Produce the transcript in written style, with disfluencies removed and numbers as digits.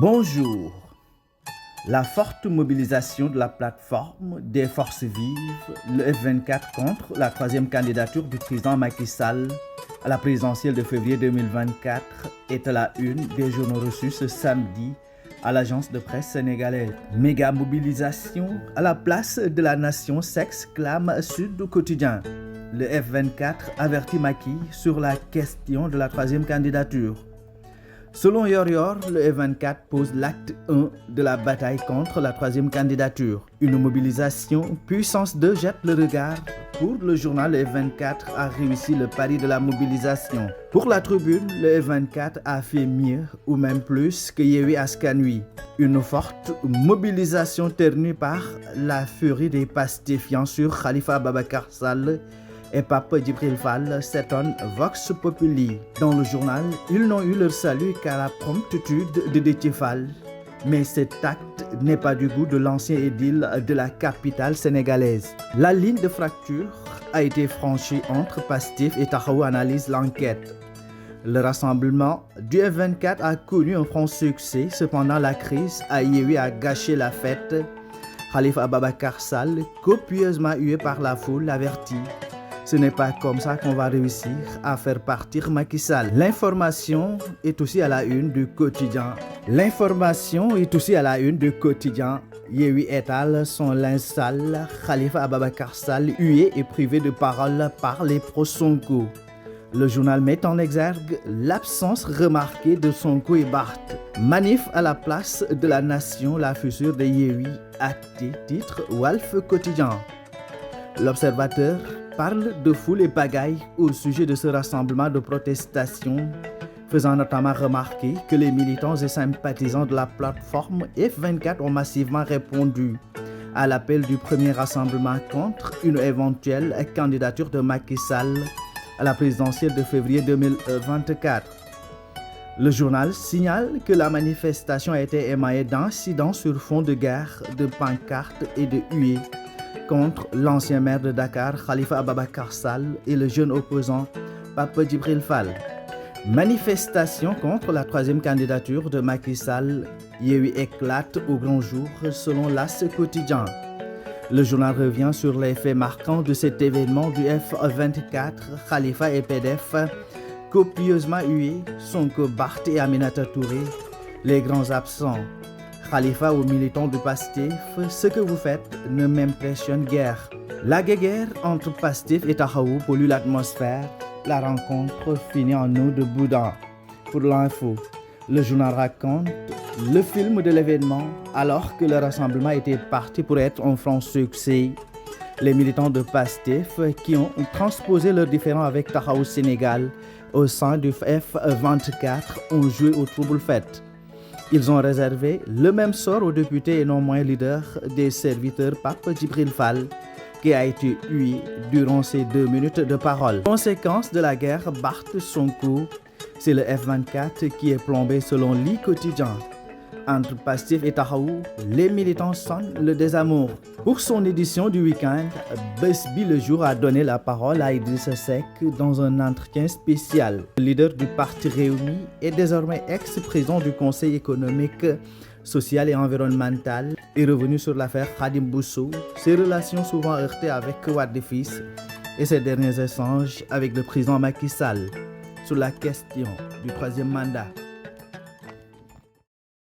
Bonjour. La forte mobilisation de la plateforme des forces vives, le F24 contre la troisième candidature du président Macky Sall à la présidentielle de février 2024 est à la une des journaux reçus ce samedi à l'agence de presse sénégalaise. Méga mobilisation à la place de la nation s'exclame Sud Quotidien. Le F24 avertit Macky sur la question de la troisième candidature. Selon Yor, le F24 pose l'acte 1 de la bataille contre la troisième candidature. Une mobilisation puissance 2 jette le regard. Pour le journal, le F24 a réussi le pari de la mobilisation. Pour la tribune, le F24 a fait mieux ou même plus que Yewwi Askan Wi. Une forte mobilisation ternue par la furie des pastifiants sur Khalifa Ababacar Sall et Pape Djibril Fall, s'étonne Vox Populi. Dans le journal, ils n'ont eu leur salut qu'à la promptitude de Déthié Fall. Mais cet acte n'est pas du goût de l'ancien édile de la capitale sénégalaise. La ligne de fracture a été franchie entre Pastef et Taxawu, analyse l'enquête. Le rassemblement du F24 a connu un franc succès, cependant la crise à Yewwi a gâché la fête. Khalifa Ababacar Sall, copieusement hué par la foule, l'avertit. Ce n'est pas comme ça qu'on va réussir à faire partir Macky Sall. L'information est aussi à la une du quotidien. Yewwi étale son linge sale. Khalifa Ababacar Sall, hué et privé de parole par les pro-Sonko. Le journal met en exergue l'absence remarquée de Sonko et Barth. Manif à la place de la nation, la fissure de Yewwi actée, titre Walf Quotidien. L'Observateur parle de foule et pagaille au sujet de ce rassemblement de protestation, faisant notamment remarquer que les militants et sympathisants de la plateforme F24 ont massivement répondu à l'appel du premier rassemblement contre une éventuelle candidature de Macky Sall à la présidentielle de février 2024. Le journal signale que la manifestation a été émaillée d'incidents sur fond de guerre, de pancartes et de huées contre l'ancien maire de Dakar, Khalifa Ababacar Sall, et le jeune opposant Pape Djibril Fall. Manifestation contre la troisième candidature de Macky Sall, Yewwi éclate au grand jour selon l'As Quotidien. Le journal revient sur les faits marquants de cet événement du F24, Khalifa et PDF, copieusement hués, Sonko, Barth et Aminata Touré, les grands absents. Khalifa aux militants de Pastef, ce que vous faites ne m'impressionne guère. La guéguerre entre Pastef et Taxawu pollue l'atmosphère. La rencontre finit en eau de boudin. Pour l'info, le journal raconte le film de l'événement alors que le rassemblement était parti pour être un franc succès. Les militants de Pastef qui ont transposé leurs différends avec Taxawu Sénégal au sein du F24 ont joué au trouble fête. Ils ont réservé le même sort au député et non moins leader des serviteurs Pape Djibril Fall, qui a été hué durant ses 2 minutes de parole. Conséquence de la guerre Barth-Sonko, c'est le F24 qui est plombé selon l'I Quotidien. Entre Pastef et Taxawu, les militants sonnent le désamour. Pour son édition du week-end, Besbi Le Jour a donné la parole à Idrissa Seck dans un entretien spécial. Le leader du parti Rewmi est désormais ex-président du Conseil économique, social et environnemental est revenu sur l'affaire Khadim Bousso, ses relations souvent heurtées avec Wade fils et ses derniers échanges avec le président Macky Sall sur la question du troisième mandat.